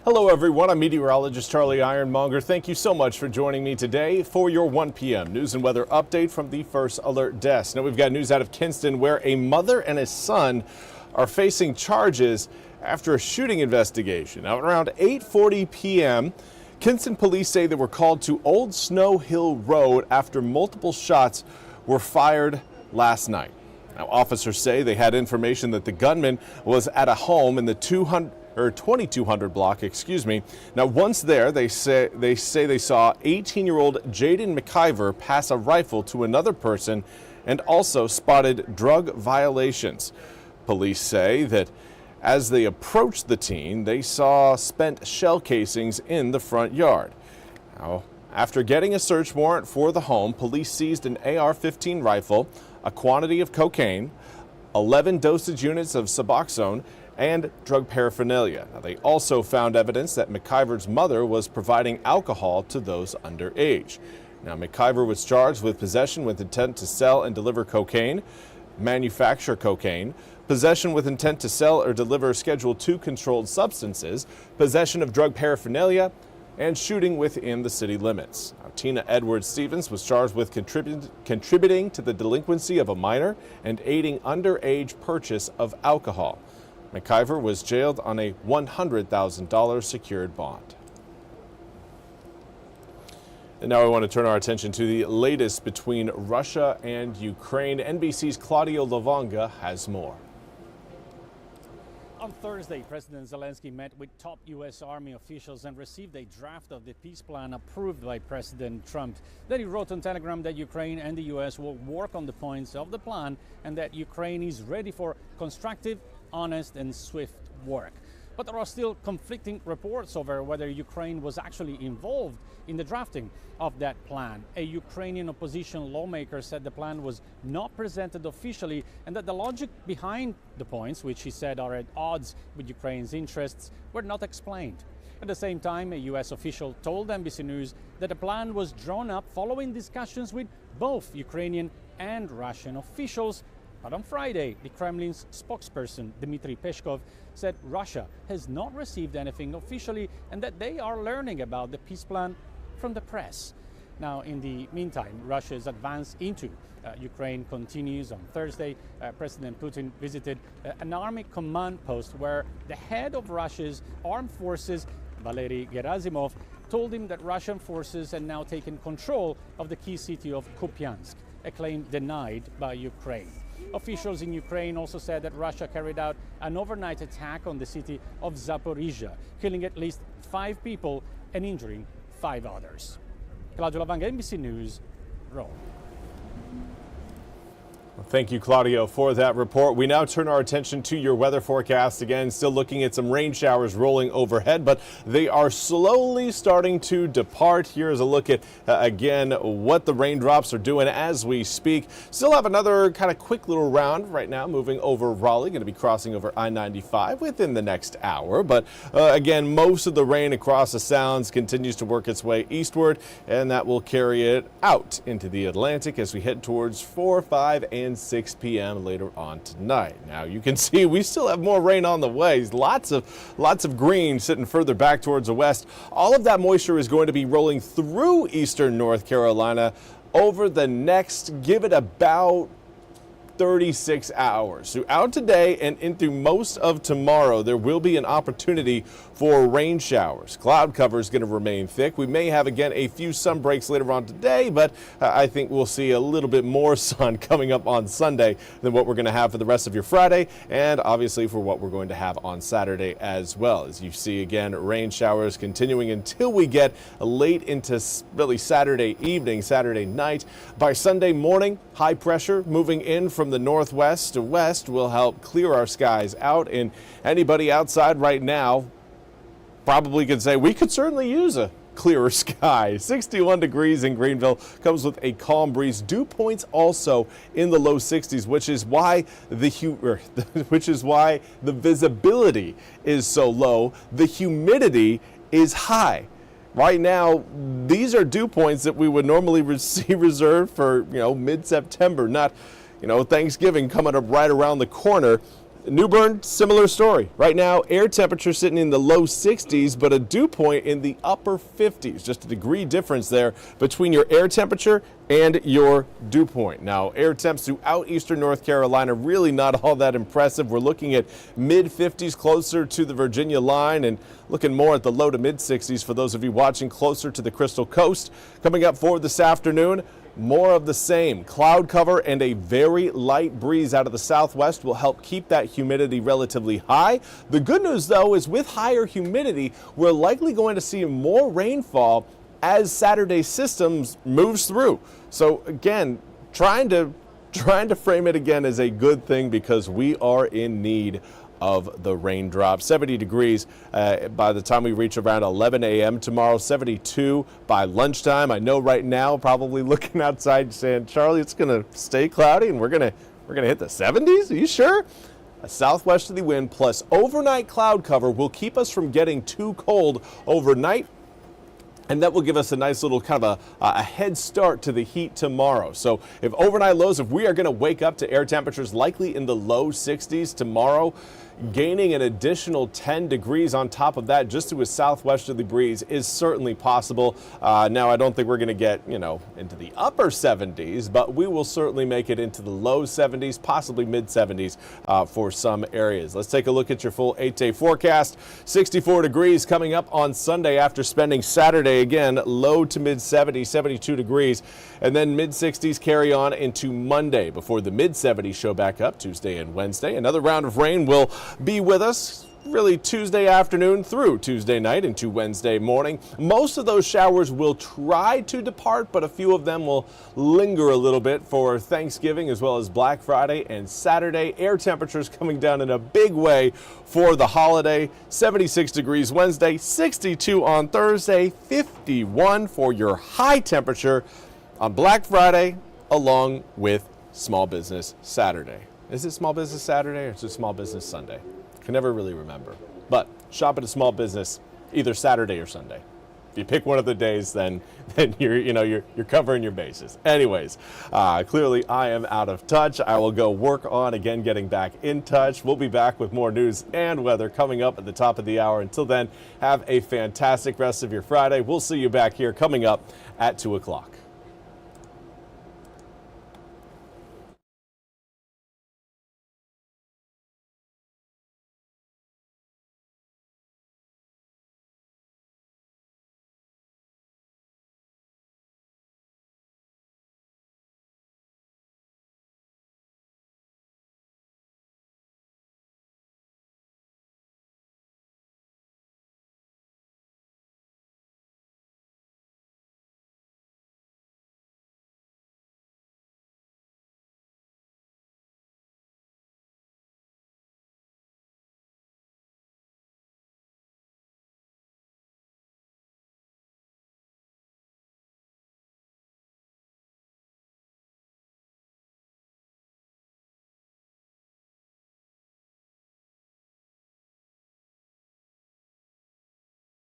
Hello everyone, I'm Meteorologist Charlie Ironmonger. Thank you so much for joining me today for your 1 p.m. news and weather update from the First Alert Desk. Now we've got news out of Kinston where a mother and his son are facing charges after a shooting investigation. Now around 8:40 p.m., Kinston police say they were called to Old Snow Hill Road after multiple shots were fired last night. Now officers say they had information that the gunman was at a home in the 2200 block, Now, once there, they say they saw 18-year-old Jaden McIver pass a rifle to another person and also spotted drug violations. Police say that as they approached the teen, they saw spent shell casings in the front yard. Now, after getting a search warrant for the home, police seized an AR-15 rifle, a quantity of cocaine, 11 dosage units of Suboxone, and drug paraphernalia. Now, they also found evidence that McIver's mother was providing alcohol to those underage. Now, McIver was charged with possession with intent to sell and deliver cocaine, manufacture cocaine, possession with intent to sell or deliver Schedule II controlled substances, possession of drug paraphernalia, and shooting within the city limits. Now, Tina Edwards Stevens was charged with contributing to the delinquency of a minor and aiding underage purchase of alcohol. McIver was jailed on a $100,000 secured bond. And now I want to turn our attention to the latest between Russia and Ukraine. NBC's Claudio Lavonga has more. On Thursday, President Zelensky met with top U.S. Army officials and received a draft of the peace plan approved by President Trump. Then he wrote on Telegram that Ukraine and the U.S. will work on the points of the plan and that Ukraine is ready for constructive, honest and swift work. But there are still conflicting reports over whether Ukraine was actually involved in the drafting of that plan. A Ukrainian opposition lawmaker said the plan was not presented officially and that the logic behind the points, which he said are at odds with Ukraine's interests, were not explained. At the same time, a U.S. official told NBC News that the plan was drawn up following discussions with both Ukrainian and Russian officials. But on Friday, the Kremlin's spokesperson, Dmitry Peskov, said Russia has not received anything officially and that they are learning about the peace plan from the press. Now, in the meantime, Russia's advance into Ukraine continues. On Thursday, President Putin visited an army command post where the head of Russia's armed forces, Valery Gerasimov, told him that Russian forces had now taken control of the key city of Kupiansk, a claim denied by Ukraine. Officials in Ukraine also said that Russia carried out an overnight attack on the city of Zaporizhia, killing at least 5 people and injuring 5 others. Claudio Lavonga, NBC News, Rome. Thank you, Claudio, for that report. We now turn our attention to your weather forecast. Again, still looking at some rain showers rolling overhead, but they are slowly starting to depart. Here's a look at, again, what the raindrops are doing as we speak. Still have another kind of quick little round right now moving over Raleigh. Going to be crossing over I-95 within the next hour. But again, most of the rain across the Sounds continues to work its way eastward, and that will carry it out into the Atlantic as we head towards 4, 5, and 6 p.m. later on tonight. Now you can see we still have more rain on the way. Lots of green sitting further back towards the west. All of that moisture is going to be rolling through eastern North Carolina over the next, give it about 36 hours. Throughout today and into most of tomorrow, there will be an opportunity for rain showers. Cloud cover is going to remain thick. We may have, again, a few sun breaks later on today, but I think we'll see a little bit more sun coming up on Sunday than what we're going to have for the rest of your Friday, and obviously for what we're going to have on Saturday as well. As you see, again, rain showers continuing until we get late into really Saturday evening, Saturday night. By Sunday morning, high pressure moving in from the northwest to west will help clear our skies out, and anybody outside right now probably could say we could certainly use a clearer sky. 61 degrees in Greenville comes with a calm breeze. Dew points also in the low 60s, which is why the visibility is so low. The humidity is high. Right now, these are dew points that we would normally see reserved for, mid-September, not, Thanksgiving coming up right around the corner. New Bern, similar story. Right now, air temperature sitting in the low 60s, but a dew point in the upper 50s. Just a degree difference there between your air temperature and your dew point. Now, air temps throughout eastern North Carolina, really not all that impressive. We're looking at mid 50s closer to the Virginia line and looking more at the low to mid 60s for those of you watching closer to the Crystal Coast. Coming up for this afternoon, more of the same. Cloud cover and a very light breeze out of the southwest will help keep that humidity relatively high. The good news, though, is with higher humidity, we're likely going to see more rainfall as Saturday's systems moves through. So again, trying to frame it again as a good thing because we are in need of the raindrops. 70 degrees by the time we reach around 11 a.m. tomorrow, 72 by lunchtime. I know right now, probably looking outside saying, Charlie, it's going to stay cloudy and we're going to hit the 70s? Are you sure? A southwesterly wind plus overnight cloud cover will keep us from getting too cold overnight. And that will give us a nice little kind of a head start to the heat tomorrow. So if overnight lows, if we are going to wake up to air temperatures likely in the low 60s tomorrow, gaining an additional 10 degrees on top of that just through a southwesterly breeze is certainly possible. Now, I don't think we're going to get, into the upper 70s, but we will certainly make it into the low 70s, possibly mid 70s for some areas. Let's take a look at your full 8-day forecast. 64 degrees coming up on Sunday after spending Saturday again, low to mid 70s, 72 degrees, and then mid 60s carry on into Monday before the mid 70s show back up Tuesday and Wednesday. Another round of rain will be with us really Tuesday afternoon through Tuesday night into Wednesday morning. Most of those showers will try to depart, but a few of them will linger a little bit for Thanksgiving as well as Black Friday and Saturday. Air temperatures coming down in a big way for the holiday. 76 degrees Wednesday, 62 on Thursday, 51 for your high temperature on Black Friday along with Small Business Saturday. Is it Small Business Saturday or is it Small Business Sunday? Can never really remember. But shop at a small business either Saturday or Sunday. If you pick one of the days, then you're covering your bases. Anyways, clearly I am out of touch. I will go work on again getting back in touch. We'll be back with more news and weather coming up at the top of the hour. Until then, have a fantastic rest of your Friday. We'll see you back here coming up at 2 o'clock.